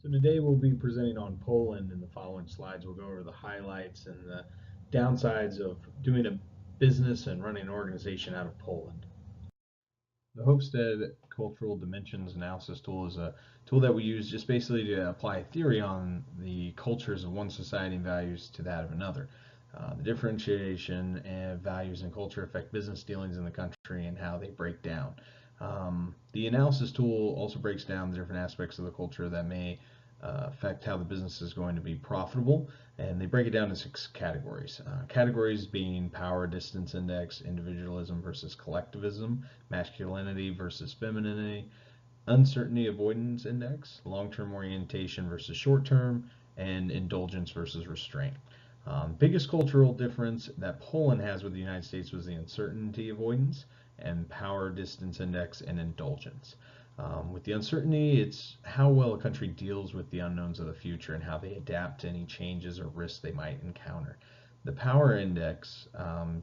So today we'll be presenting on Poland. In the following slides, we'll go over the highlights and the downsides of doing a business and running an organization out of Poland. The Hofstede Cultural Dimensions Analysis Tool is a tool that we use just basically to apply theory on the cultures of one society and values to that of another. The differentiation and values and culture affect business dealings in the country and how they break down. The analysis tool also breaks down the different aspects of the culture that may affect how the business is going to be profitable, and they break it down in 6 categories. Categories being power distance index, individualism versus collectivism, masculinity versus femininity, uncertainty avoidance index, long-term orientation versus short-term, and indulgence versus restraint. Biggest cultural difference that Poland has with the United States was the uncertainty avoidance and power distance index and indulgence. With the uncertainty, it's how well a country deals with the unknowns of the future and how they adapt to any changes or risks they might encounter. The power index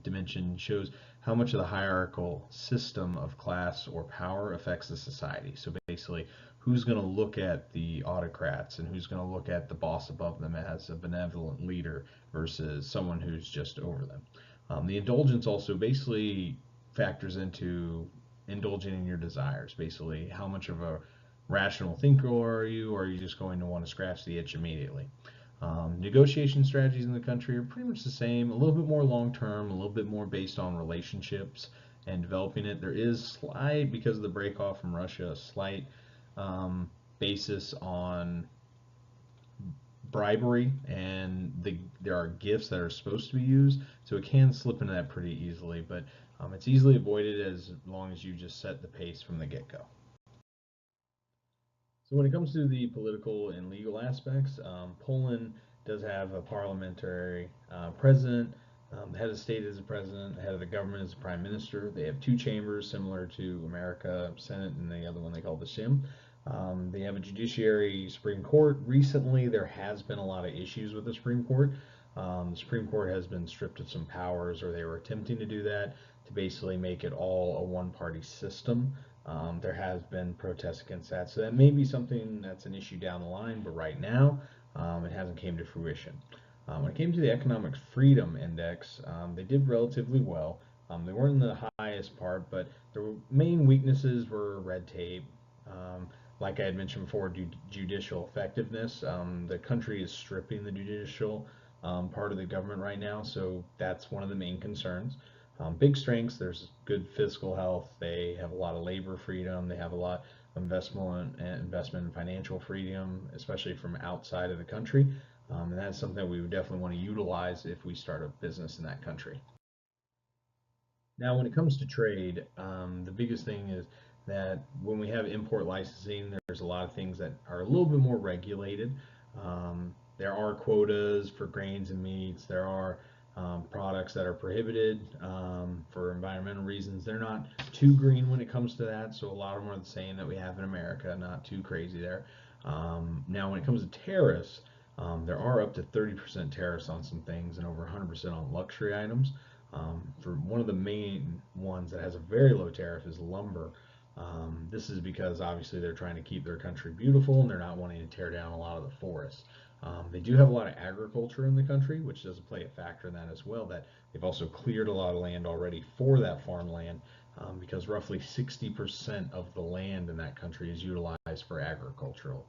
dimension shows how much of the hierarchical system of class or power affects the society. So basically, who's going to look at the autocrats and who's going to look at the boss above them as a benevolent leader versus someone who's just over them. The indulgence also basically factors into indulging in your desires. Basically, how much of a rational thinker are you, or are you just going to want to scratch the itch immediately? Negotiation strategies in the country are pretty much the same, a little bit more long term, a little bit more based on relationships and developing it. There is slight, because of the break off from Russia, a slight basis on bribery, and there are gifts that are supposed to be used, so it can slip into that pretty easily, but it's easily avoided as long as you just set the pace from the get-go. So when it comes to the political and legal aspects, Poland does have a parliamentary president. The head of state is the president. The head of the government is the prime minister. They have 2 chambers similar to America, Senate, and the other one they call the Sim. They have a judiciary Supreme Court. Recently, there has been a lot of issues with the Supreme Court. The Supreme Court has been stripped of some powers, or they were attempting to do that, to basically make it all a one-party system. There has been protests against that, so that may be something that's an issue down the line, but right now it hasn't came to fruition. When it came to the Economic Freedom Index, they did relatively well. They weren't in the highest part, but their main weaknesses were red tape. Like I had mentioned before, judicial effectiveness. The country is stripping the judicial part of the government right now, so that's one of the main concerns. Big strengths, there's good fiscal health, they have a lot of labor freedom, they have a lot of investment and financial freedom, especially from outside of the country. And that's something that we would definitely want to utilize if we start a business in that country. Now, when it comes to trade, the biggest thing is that when we have import licensing, there's a lot of things that are a little bit more regulated. There are quotas for grains and meats. There are products that are prohibited for environmental reasons. They're not too green when it comes to that, so a lot of them are the same that we have in America, not too crazy there. Now, when it comes to tariffs, there are up to 30% tariffs on some things and over 100% on luxury items. For one of the main ones that has a very low tariff is lumber. This is because obviously they're trying to keep their country beautiful and they're not wanting to tear down a lot of the forests. They do have a lot of agriculture in the country, which does play a factor in that as well, that they've also cleared a lot of land already for that farmland, because roughly 60% of the land in that country is utilized for agricultural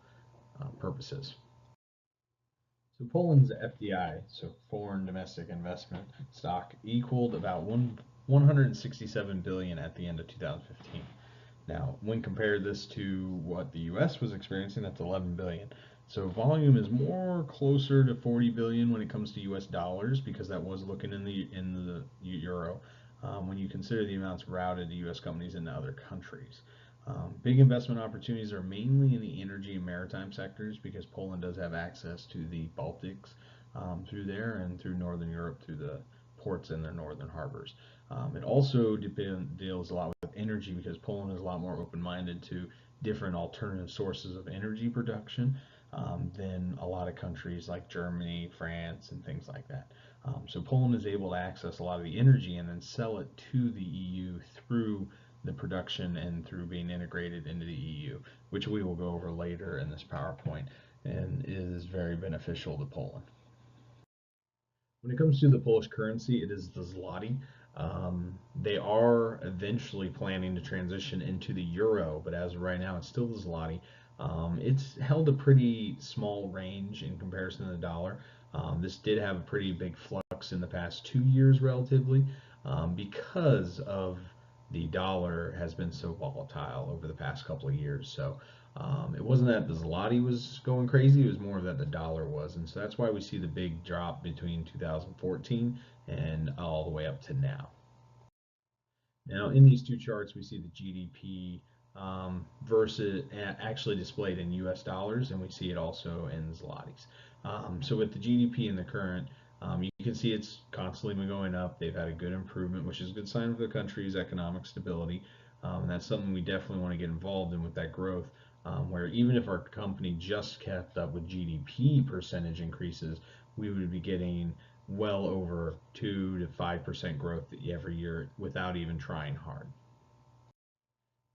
purposes. So Poland's FDI, so foreign domestic investment stock, equaled about 167 billion at the end of 2015. Now, when compared this to what the U.S. was experiencing, that's 11 billion. So volume is more closer to 40 billion when it comes to U.S. dollars, because that was looking in the euro. When you consider the amounts routed to U.S. companies into other countries. Big investment opportunities are mainly in the energy and maritime sectors, because Poland does have access to the Baltics through there, and through Northern Europe through the ports in their northern harbors. It also deals a lot with energy, because Poland is a lot more open-minded to different alternative sources of energy production than a lot of countries like Germany, France, and things like that. So Poland is able to access a lot of the energy and then sell it to the EU through the production and through being integrated into the EU, which we will go over later in this PowerPoint. and is very beneficial to Poland. When it comes to the Polish currency, it is the zloty. They are eventually planning to transition into the euro, but as of right now, it's still the zloty. It's held a pretty small range in comparison to the dollar. This did have a pretty big flux in the past 2 years, relatively, because of the dollar has been so volatile over the past couple of years. So it wasn't that the zloty was going crazy, it was more that the dollar was. And so that's why we see the big drop between 2014 and all the way up to now. Now, in these two charts, we see the GDP versus actually displayed in US dollars, and we see it also in zlotys. So with the GDP in the current, you can see it's constantly been going up. They've had a good improvement, which is a good sign of the country's economic stability. And that's something we definitely want to get involved in with that growth, where even if our company just kept up with GDP percentage increases, we would be getting well over 2 to 5% growth every year without even trying hard.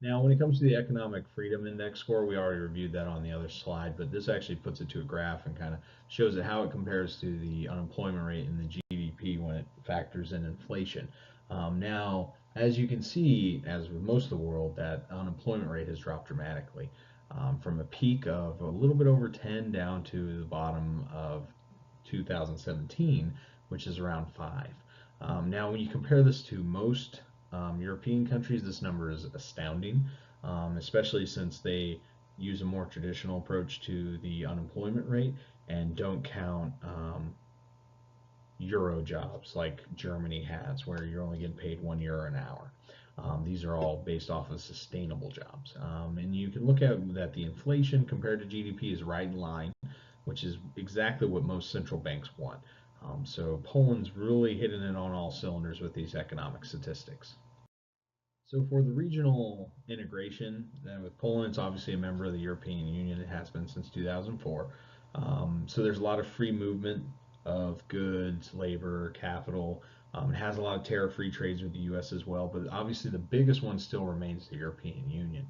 Now, when it comes to the Economic Freedom Index score, we already reviewed that on the other slide, but this actually puts it to a graph and kind of shows it how it compares to the unemployment rate and the GDP when it factors in inflation. Now, as you can see, as with most of the world, that unemployment rate has dropped dramatically from a peak of a little bit over 10 down to the bottom of 2017, which is around 5. Now, when you compare this to most European countries, this number is astounding, especially since they use a more traditional approach to the unemployment rate and don't count euro jobs like Germany has, where you're only getting paid €1 an hour. These are all based off of sustainable jobs. And you can look at that the inflation compared to GDP is right in line, which is exactly what most central banks want. So Poland's really hitting it on all cylinders with these economic statistics. So for the regional integration, with Poland, it's obviously a member of the European Union. It has been since 2004. So there's a lot of free movement of goods, labor, capital. It has a lot of tariff-free trades with the U.S. as well, but obviously the biggest one still remains the European Union.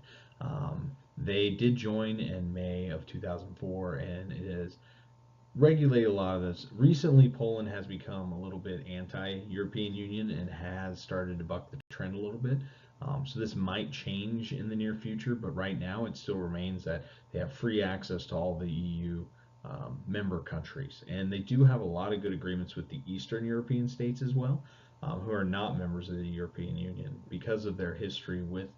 They did join in May of 2004, and it is regulate a lot of this. Recently, Poland has become a little bit anti-European Union and has started to buck the trend a little bit. So this might change in the near future, but right now it still remains that they have free access to all the EU member countries. And they do have a lot of good agreements with the Eastern European states as well, who are not members of the European Union. Because of their history with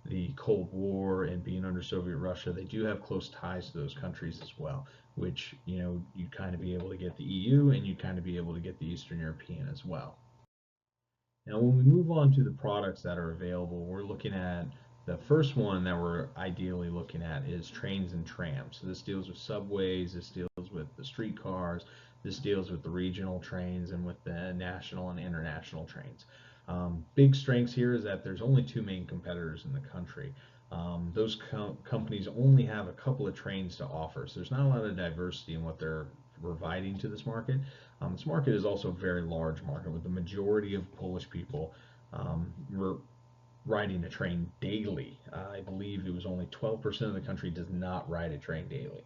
the Cold War and being under Soviet Russia, they do have close ties to those countries as well, which, you'd kind of be able to get the EU and you'd kind of be able to get the Eastern European as well. Now, when we move on to the products that are available, we're looking at the first one that we're ideally looking at is trains and trams. So this deals with subways, this deals with the streetcars, this deals with the regional trains and with the national and international trains. Big strengths here is that there's only two main competitors in the country. Those companies only have a couple of trains to offer, so there's not a lot of diversity in what they're providing to this market. This market is also a very large market, with the majority of Polish people riding a train daily. I believe it was only 12% of the country does not ride a train daily.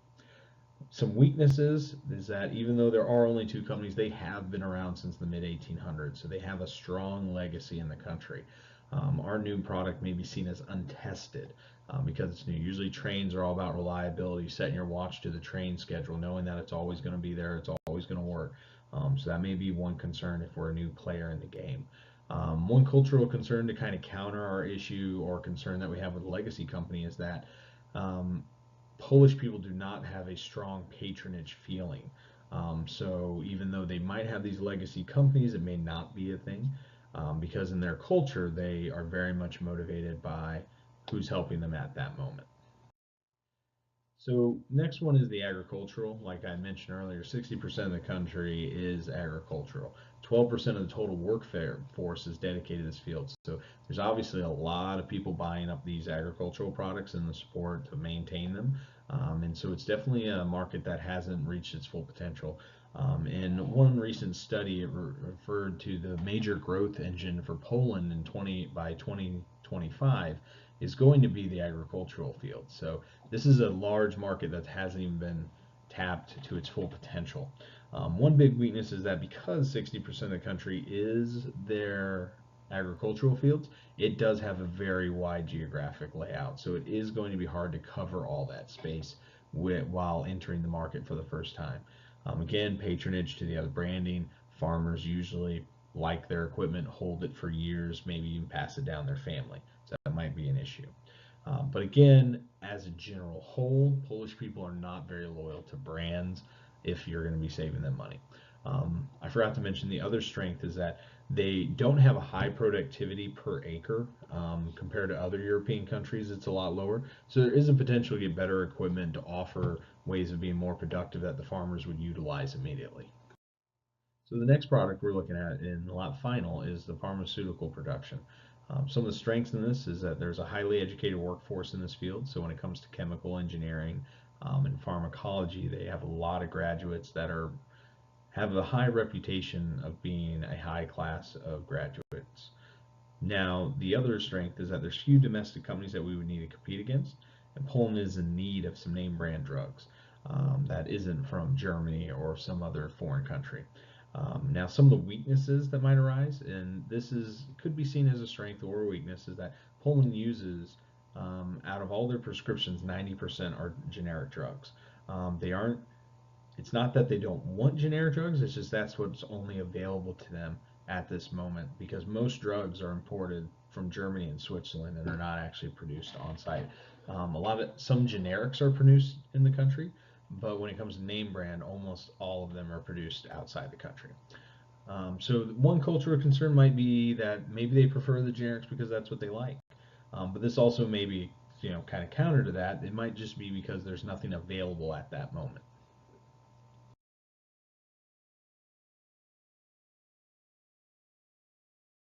Some weaknesses is that even though there are only two companies, they have been around since the mid 1800s, so they have a strong legacy in the country. Our new product may be seen as untested because it's new. Usually trains are all about reliability, setting your watch to the train schedule, knowing that it's always going to be there, it's always going to work. So that may be one concern if we're a new player in the game. One cultural concern to kind of counter our issue or concern that we have with the legacy company is that Polish people do not have a strong patronage feeling. So even though they might have these legacy companies, it may not be a thing because in their culture, they are very much motivated by who's helping them at that moment. So next one is the agricultural. Like I mentioned earlier, 60% of the country is agricultural. 12% of the total workforce is dedicated to this field. So there's obviously a lot of people buying up these agricultural products and the support to maintain them. And so it's definitely a market that hasn't reached its full potential. And one recent study referred to the major growth engine for Poland by 2025 is going to be the agricultural field. So this is a large market that hasn't even been tapped to its full potential. One big weakness is that because 60% of the country is their agricultural fields, it does have a very wide geographic layout. So it is going to be hard to cover all that space while entering the market for the first time. Again, patronage to the other branding. Farmers usually like their equipment, hold it for years, maybe even pass it down their family. So that might be an issue. But again, as a general whole, Polish people are not very loyal to brands if you're going to be saving them money. I forgot to mention the other strength is that they don't have a high productivity per acre compared to other European countries. It's a lot lower. So there is a potential to get better equipment to offer ways of being more productive that the farmers would utilize immediately. So the next product we're looking at in lot final is the pharmaceutical production. Some of the strengths in this is that there's a highly educated workforce in this field. So when it comes to chemical engineering and pharmacology, they have a lot of graduates that have a high reputation of being a high class of graduates. Now, the other strength is that there's few domestic companies that we would need to compete against, and Poland is in need of some name brand drugs that isn't from Germany or some other foreign country. Now, some of the weaknesses that might arise, and could be seen as a strength or a weakness, is that Poland uses, out of all their prescriptions, 90% are generic drugs. They aren't. It's not that they don't want generic drugs. It's just that's what's only available to them at this moment because most drugs are imported from Germany and Switzerland and are not actually produced on site. Some generics are produced in the country, but when it comes to name brand, almost all of them are produced outside the country. So one cultural concern might be that maybe they prefer the generics because that's what they like. But this also may be, kind of counter to that. It might just be because there's nothing available at that moment.